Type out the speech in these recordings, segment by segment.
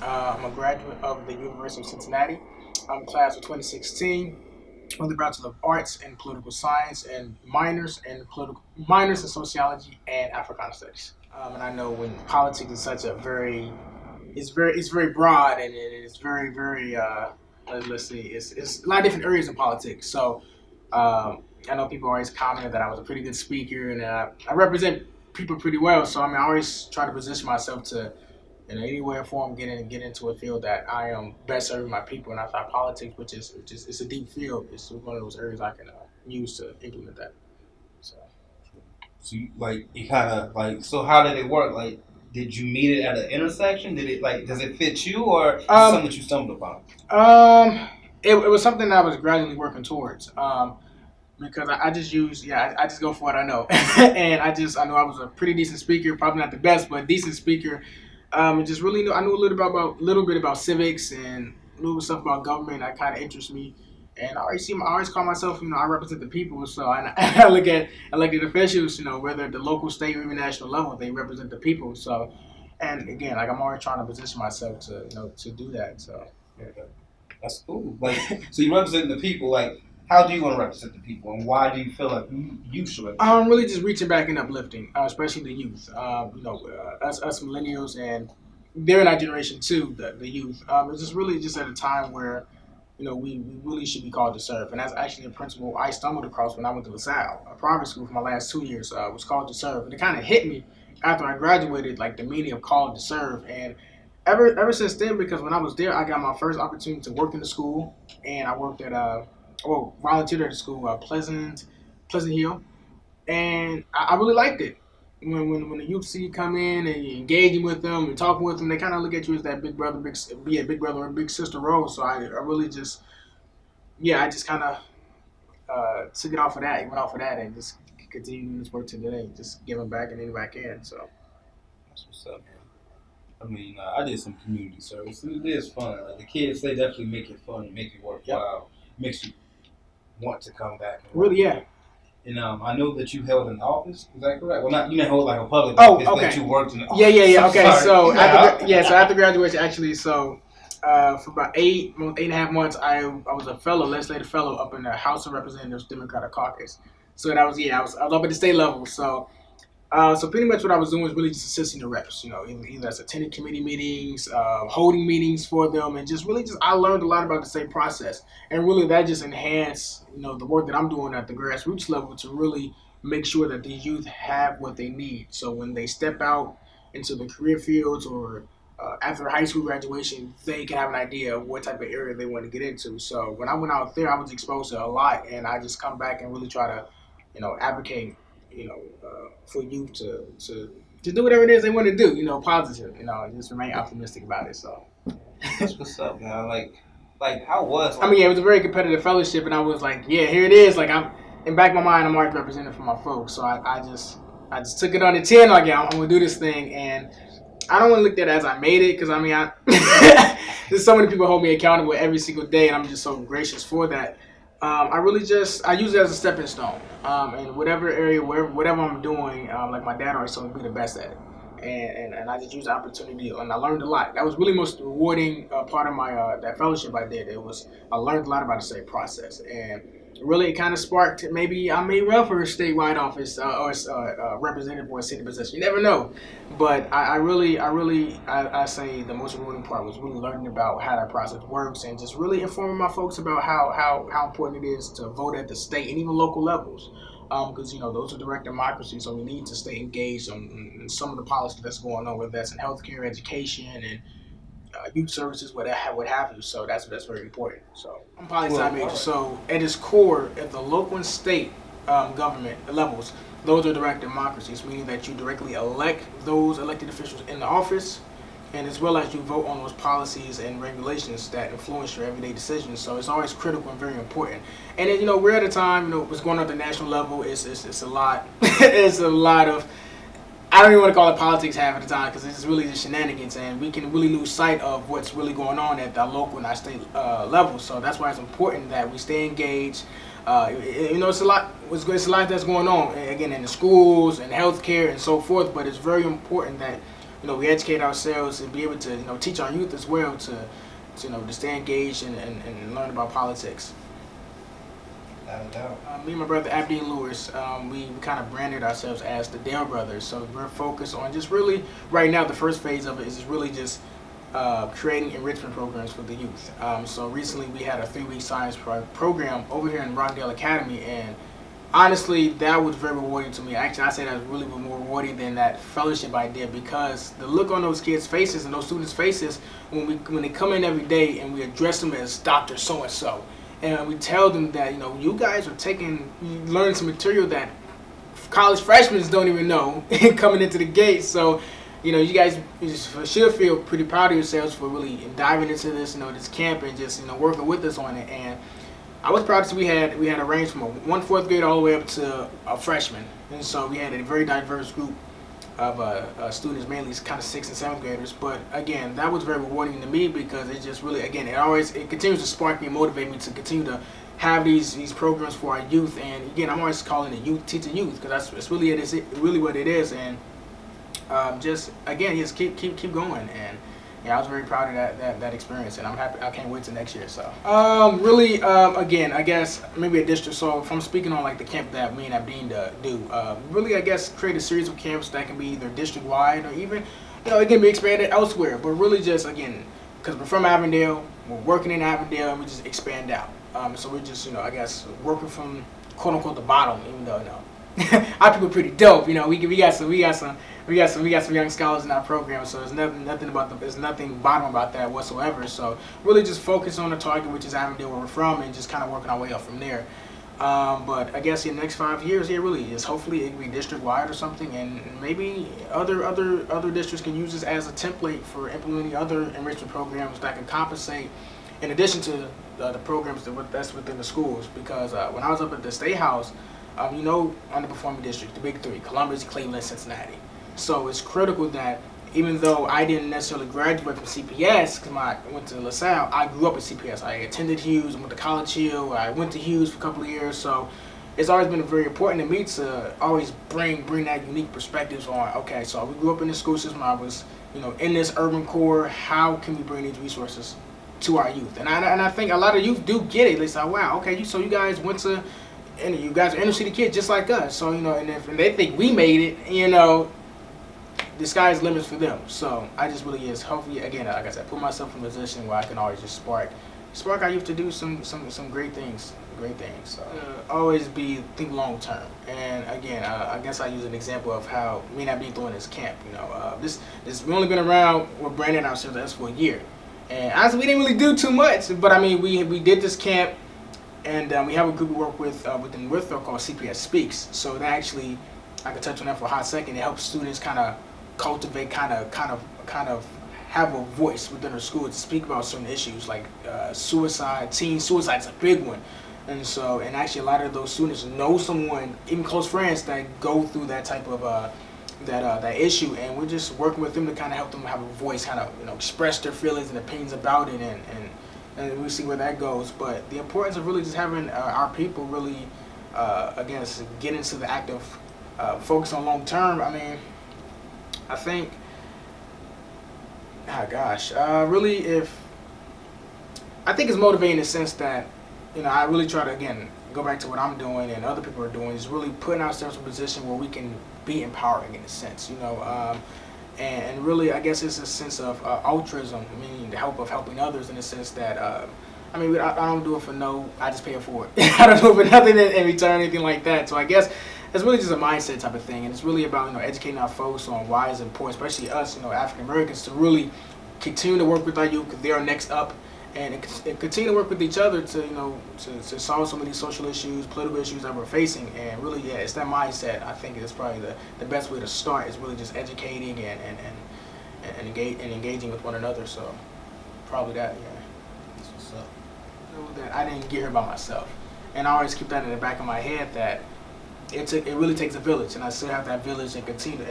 I'm a graduate of the University of Cincinnati. I'm class of 2016 with a Bachelor of Arts in Political Science and minors in Sociology and Africana Studies. And I know when politics is such a very it's very broad and it is very let's see it's a lot of different areas in politics. So I know people always commented that I was a pretty good speaker and I represent people pretty well. So I mean, I always try to position myself to in any way or form get into a field that I am best serving my people. And I thought politics, which is it's a deep field, it's one of those areas I can use to implement that. So So you kind of so how did it work? Like, did you meet it at an intersection? Did it does it fit you, or is it something that you stumbled upon? It was something that I was gradually working towards. Because I just use I just go for what I know, and I know I was a pretty decent speaker, probably not the best, but decent speaker. And just really I knew a little bit about civics and knew stuff about government that kind of interests me. And I always call myself, I represent the people. So I look at elected officials, whether at the local, state, or even national level, they represent the people. So, and again, like I'm always trying to position myself to, to do that. So, yeah. That's cool. So you represent the people. How do you want to represent the people, and why do you feel like you should represent? I'm really just reaching back and uplifting, especially the youth. Us millennials, and they're in our generation too, the youth. It's just really just at a time where we really should be called to serve. And that's actually a principle I stumbled across when I went to LaSalle, a private school for my last 2 years, was called to serve. And it kind of hit me after I graduated, like the meaning of called to serve. And ever since then, because when I was there, I got my first opportunity to work in the school. And I worked at, volunteered at the school, Pleasant Hill. And I really liked it. When the youth see you come in and you're engaging with them and talking with them, they kind of look at you as that big brother, be a big brother or big sister role. So I really just, I just kind of took it off of that, went off of that, and just continue doing this work to today, just giving back in any way I can. So That's what's up, man. I mean, I did some community service, and it is fun. Like the kids, they definitely make it fun and make it worthwhile. Makes you want to come back. And really, yeah. And I know that you held an office. Is that correct? Well, not you didn't hold like a public Oh, office, okay. but you worked in the office. Yeah. Okay, Sorry. so after graduation, actually, for about 8.5 months, I was a legislative fellow up in the House of Representatives Democratic Caucus. So that was I was up at the state level. So pretty much what I was doing was really just assisting the reps, either as attending committee meetings, holding meetings for them, and I learned a lot about the state process. And really that just enhanced, the work that I'm doing at the grassroots level to really make sure that these youth have what they need. So when they step out into the career fields or after high school graduation, they can have an idea of what type of area they want to get into. So when I went out there, I was exposed to a lot, and I just come back and really try to, advocate for youth to do whatever it is they want to do, positive, just remain optimistic about it. So That's what's up, man. How was? I mean, it was a very competitive fellowship, and I was like, yeah, here it is. Like I'm in back of my mind, I'm already representing for my folks. So I just took it on the chin. Like, yeah, I'm gonna do this thing, and I don't want to look at it as I made it, because I mean, there's so many people hold me accountable every single day, and I'm just so gracious for that. I use it as a stepping stone. And whatever area, whatever I'm doing, like my dad always told me, be the best at it. And I just used the opportunity, and I learned a lot. That was really most rewarding part of my that fellowship I did. I learned a lot about the state process, and really it kind of sparked maybe I may run for a statewide office or representative or a city position. You never know, but I say the most rewarding part was really learning about how that process works and just really informing my folks about how important it is to vote at the state and even local levels. Because those are direct democracies, so we need to stay engaged in some of the policy that's going on, whether that's in healthcare, education, and youth services, what have you. So that's very important. So I'm poli-sci major. So at its core, at the local and state government levels, those are direct democracies, meaning that you directly elect those elected officials in the office, and as well as you vote on those policies and regulations that influence your everyday decisions. So it's always critical and very important. And then, we're at a time, what's going on at the national level, it's a lot, it's a lot of, I don't even want to call it politics half of the time, because it's really just shenanigans, and we can really lose sight of what's really going on at the local and our state level. So that's why it's important that we stay engaged. It's a lot that's going on, again, in the schools and healthcare and so forth, but it's very important that we educate ourselves and be able to teach our youth as well to stay engaged and learn about politics. Without a doubt. Me and my brother Abdeen Lewis, we kind of branded ourselves as the Dale Brothers. So we're focused on just really, right now, the first phase of it is really just creating enrichment programs for the youth. So recently we had a 3-week science program over here in Rockdale Academy, and honestly, that was very rewarding to me. Actually, I say that was really more rewarding than that fellowship I did, because the look on those kids' faces and those students' faces when they come in every day and we address them as Dr. So-and-so. And we tell them that, you guys are learning some material that college freshmen don't even know coming into the gate. So, you guys should feel pretty proud of yourselves for really diving into this, this camp and just, working with us on it. And I was proud to see we had a range from one fourth grade all the way up to a freshman. And so we had a very diverse group of students, mainly kind of 6th and 7th graders. But again, that was very rewarding to me, because it just really, again, it continues to spark me and motivate me to continue to have these programs for our youth. And again, I'm always calling it youth teaching youth, because that's really really what it is. And just keep going. And I was very proud of that experience, and I'm happy. I can't wait till next year. So, again, I guess maybe a district. So, if I'm speaking on like the camp that me and Abdeen do, really, I guess create a series of camps that can be either district wide or even, it can be expanded elsewhere. But really, just again, because we're from Avondale, we're working in Avondale, and we just expand out. So we're just, I guess, working from quote unquote the bottom, even though our people are pretty dope. We got some young scholars in our program, so there's nothing bottom about that whatsoever. So really just focus on the target, which is Avondale, where we're from, and just kind of working our way up from there. But I guess in the next 5 years, really is hopefully it can be district wide or something, and maybe other districts can use this as a template for implementing other enrichment programs that can compensate in addition to the programs that's within the schools. Because when I was up at the State House, underperforming districts, the big 3, Columbus, Cleveland, Cincinnati. So it's critical that even though I didn't necessarily graduate from CPS, because I went to LaSalle, I grew up at CPS. I attended Hughes, I went to College Hill, I went to Hughes for a couple of years. So it's always been very important to me to always bring that unique perspectives on, okay, so we grew up in the school system, I was, in this urban core, how can we bring these resources to our youth? And I think a lot of youth do get it. They say, wow, okay, so you guys went to, and you guys are inner city kids just like us. So, and if they think we made it, the sky's the limits for them. So I just really hopefully, again, like I said, put myself in a position where I can always just spark our youth to do some great things. So always think long term. And again, I guess I use an example of how me and I be doing this camp. We only been around, we're branding ourselves as for a year. And honestly, we didn't really do too much. But I mean, we did this camp. And we have a group we work with within Withrow called CPS Speaks. So that actually, I can touch on that for a hot second. It helps students kind of cultivate, kind of have a voice within their school to speak about certain issues like suicide. Teen suicide is a big one. And actually a lot of those students know someone, even close friends, that go through that type of that issue. And we're just working with them to kind of help them have a voice, kind of express their feelings and opinions about it, and we'll see where that goes. But the importance of really just having our people really, get into the act of focus on long term. I mean, I think, really, I think it's motivating in the sense that, I really try to, again, go back to what I'm doing and other people are doing, is really putting ourselves in a position where we can be empowering in a sense, and really, I guess it's a sense of altruism, meaning the help of helping others in the sense that, I don't do it for I just pay it forward. I don't do it for nothing in return, anything like that. So I guess it's really just a mindset type of thing, and it's really about, educating our folks on why it's important, especially us, African Americans, to really continue to work with our youth, because they are next up, and continue to work with each other to solve some of these social issues, political issues that we're facing. And really, it's that mindset. I think it's probably the best way to start, is really just educating and engaging with one another. So probably that, yeah. That's what's up. That I didn't get here by myself, and I always keep that in the back of my head that it really takes a village, and I still have that village and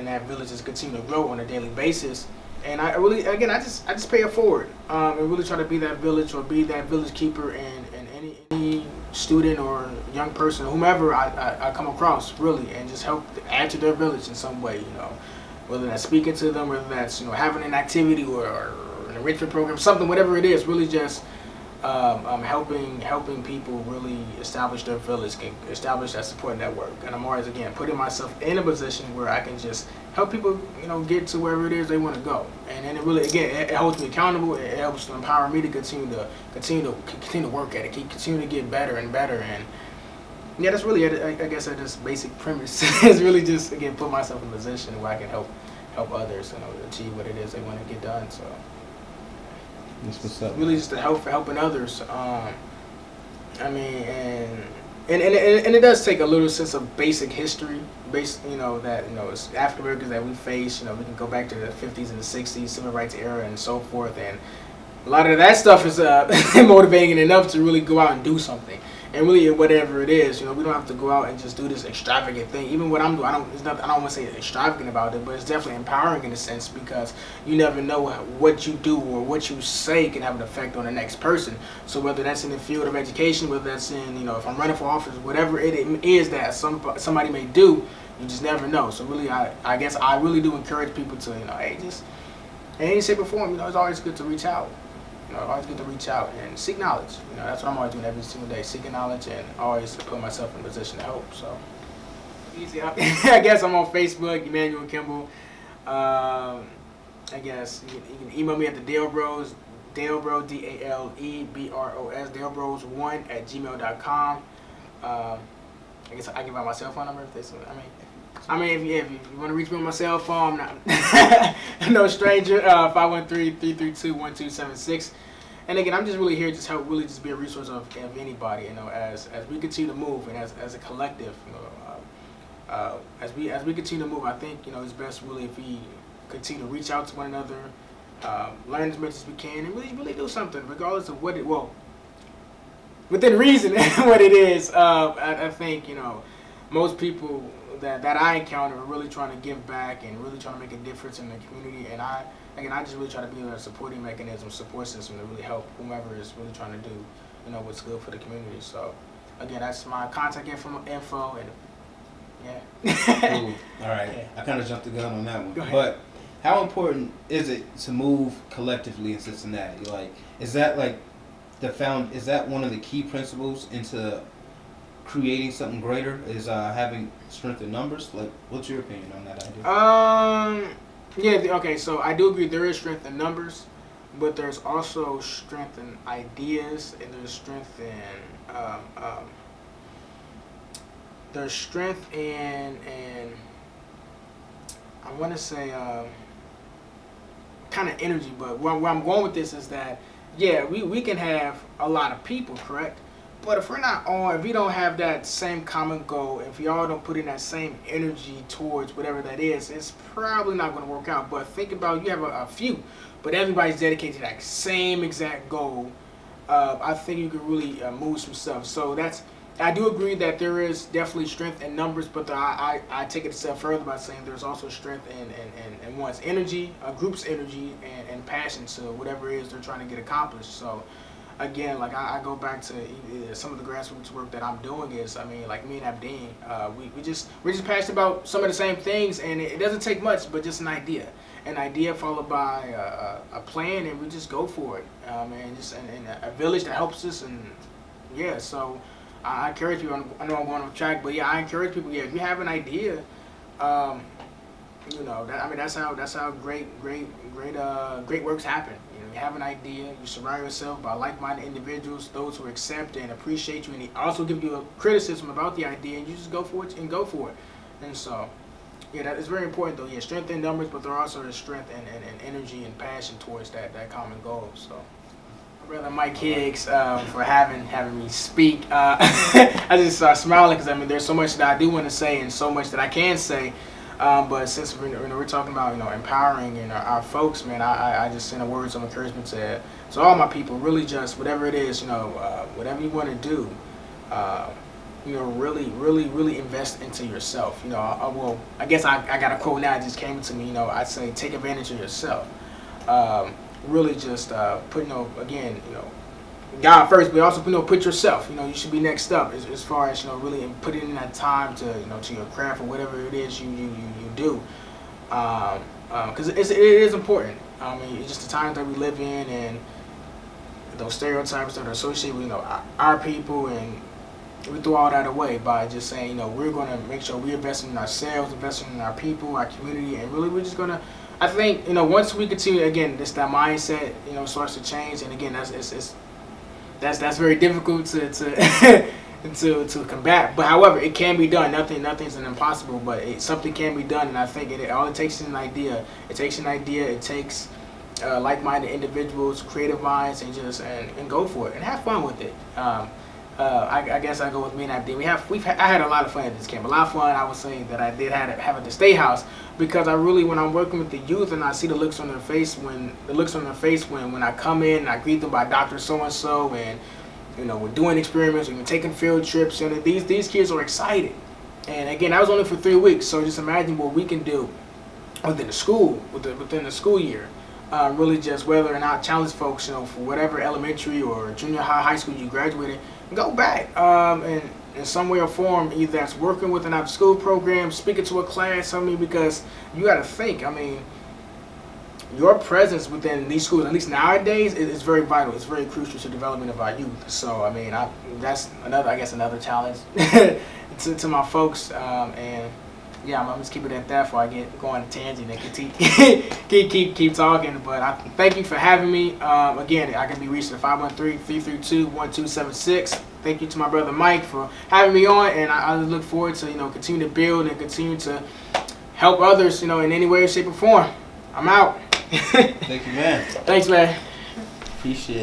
that village is continue to grow on a daily basis. And I really, again, I just pay it forward, and really try to be that village or be that village keeper, and any student or young person, whomever I come across, really, and just help add to their village in some way, whether that's speaking to them, whether that's having an activity or an enrichment program, something, whatever it is. Really just helping people really establish their village, establish that support network. And I'm always, again, putting myself in a position where I can just help people, get to wherever it is they want to go. And then it really, again, it holds me accountable. It helps to empower me to continue to work at it, continue to get better and better. And yeah, that's really, I guess, that just basic premise is really just, again, put myself in a position where I can help others, achieve what it is they want to get done. So. That's what's up. Really, just to helping others. I mean, and it does take a little sense of basic history, that it's African Americans that we face. We can go back to the 50s and the 60s, civil rights era, and so forth. And a lot of that stuff is motivating enough to really go out and do something. And really, whatever it is, we don't have to go out and just do this extravagant thing. Even what I'm doing, I don't want to say extravagant about it, but it's definitely empowering in a sense, because you never know what you do or what you say can have an effect on the next person. So whether that's in the field of education, whether that's in, if I'm running for office, whatever it is that somebody may do, you just never know. So really, I guess I really do encourage people to, hey, just in any shape or form, it's always good to reach out. Always good to reach out and seek knowledge. That's what I'm always doing every single day, seeking knowledge and always put myself in a position to help. So easy. I guess I'm on Facebook, Emmanuel Kimble. I guess you can email me at the Dale Bros, Dalebros, DALEBROS, dalebros1@gmail.com. I guess I give out my cell phone number if there's. If you want to reach me on my cell phone, I'm no stranger. 513-332-1276. And again, I'm just really here to help, really just be a resource of anybody. As we continue to move and as a collective, as we continue to move, I think it's best really if we continue to reach out to one another, learn as much as we can, and really do something, regardless of what within reason what it is. I think most people that I encounter are really trying to give back and really trying to make a difference in the community. And I just really try to be a supporting mechanism, support system to really help whomever is really trying to do, what's good for the community. So, again, that's my contact info and yeah. Cool. All right. Yeah. I kind of jumped the gun on that one. Go ahead. But how important is it to move collectively in Cincinnati? Is that is that one of the key principles into creating something greater, is having strength in numbers? What's your opinion on that idea? Okay, so I do agree there is strength in numbers, but there's also strength in ideas, and there's strength in I want to say kind of energy. But where I'm going with this is that we can have a lot of people, correct? But if we don't have that same common goal, if y'all don't put in that same energy towards whatever that is, it's probably not going to work out. But think about, you have a few, but everybody's dedicated to that same exact goal. I think you can really move some stuff. So I do agree that there is definitely strength in numbers, but I take it a step further by saying there's also strength in one's energy, a group's energy, and passion to whatever it is they're trying to get accomplished. So again, I go back to some of the grassroots work that I'm doing is, like me and Abdeen, we're just passionate about some of the same things, and it doesn't take much, but just an idea followed by a plan, and we just go for it, and a village that helps us, and so I encourage people. I know I'm going off track, but I encourage people. If you have an idea, that's how great works happen. You have an idea, you surround yourself by like-minded individuals, those who accept and appreciate you, and also give you a criticism about the idea, and you just go for it. And so, that is very important though. Strength in numbers, but there also is strength and energy and passion towards that common goal. So, Brother Mike Higgs, for having me speak. I just start smiling because there's so much that I do want to say and so much that I can say. But since we're talking about empowering our folks, man, I just send a words of encouragement to all my people. Really, just whatever it is, whatever you want to do, really invest into yourself. I guess I got a quote now that just came to me. I say take advantage of yourself. Really just put God first, but also put yourself. You should be next up as far as really putting in that time to to your craft or whatever it is you do. because it is important. I mean, it's just the times that we live in, and those stereotypes that are associated with our people, and we throw all that away by just saying, we're going to make sure we're investing in ourselves, investing in our people, our community, and really we're just going to, I think, once we continue, again, that mindset, starts to change, and again, that's very difficult to to combat. But however, it can be done. Nothing's an impossible, but something can be done, and I think all it takes is an idea. It takes an idea. It takes like-minded individuals, creative minds, and go for it and have fun with it. I guess I go with me and I had a lot of fun at this camp. A lot of fun, I would say, that I did have at the State House, because when I'm working with the youth and I see the looks on their face when I come in and I greet them by Dr. So and so, and we're doing experiments, we're taking field trips, and these kids are excited. And again, that was only for 3 weeks, so just imagine what we can do within the school year. Really just whether or not challenge folks, for whatever elementary or junior high school you graduated, go back and in some way or form, either that's working with an after-school program, speaking to a class, because you got to think, your presence within these schools, at least nowadays, is very vital. It's very crucial to the development of our youth. So, that's another challenge to my folks, and yeah, I'm just keep it at that before I get going on a tangent and keep talking. But I thank you for having me. Again, I can be reached at 513-332-1276. Thank you to my brother Mike for having me on, and I look forward to continue to build and continue to help others in any way, shape, or form. I'm out. Thank you, man. Thanks, man. Appreciate it.